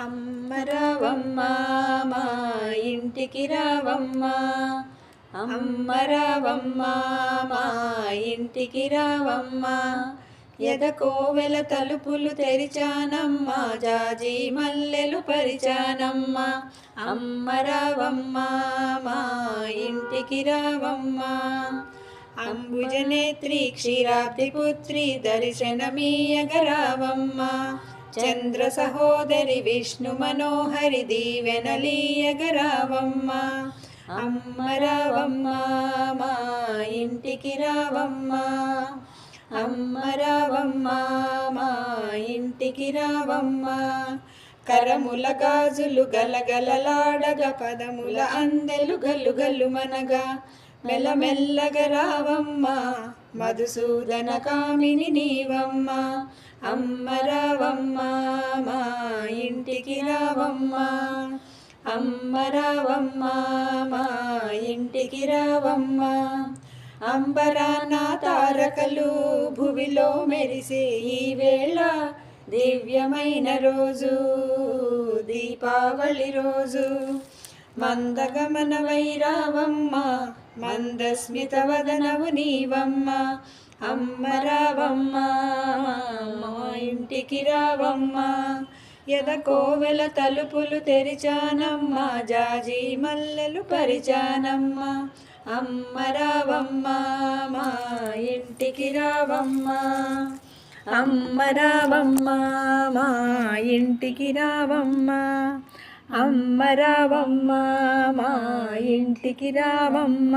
అమ్మ రావమ్మ మా ఇంటికి రావమ్మ, అమ్మ రావమ్మ మా ఇంటికి రావమ్మ. ఎదకోవెల తలుపులు తెరిచానమ్మా, జాజి మల్లెలు పరిచానమ్మ. అమ్మ రావమ్మ మా ఇంటికి రావమ్మ. అంబుజనేత్రి క్షీరాబ్ది పుత్రి దర్శనమీయగ రావమ్మ. చంద్ర సహోదరి విష్ణు మనోహరి దీవెనలీయగ రావమ్మ. అమ్మ రావమ్మ మా ఇంటికి రావమ్మ, అమ్మ రావమ్మ మా ఇంటికి రావమ్మ. కరముల గాజులు గలగలలాడగ, పదముల అందెలు గల్లుగల్లు మనగా, మెల్లమెల్లగ రావమ్మ మధుసూదన కామిని నీవమ్మ. అమ్మ రావమ్మ మా ఇంటికి రావమ్మ, అమ్మ రావమ్మ మా ఇంటికి రావమ్మ. అంబరాన తారకలు భువిలో మెరిసే ఈ వేళ, దివ్యమైన రోజు దీపావళి రోజు. మందగమన వైరావమ్మ మందస్మిత వదనవు నీవమ్మ. అమ్మ రావమ్మ మా ఇంటికి రావమ్మ. ఎదకోవెల తలుపులు తెరిచానమ్మ, జాజి మల్లెలు పరిచానమ్మ. అమ్మ రావమ్మ మా ఇంటికి రావమ్మ, అమ్మ రావమ్మ మా ఇంటికి రావమ్మ, అమ్మ రావమ్మ మా ఇంటికి రావమ్మ.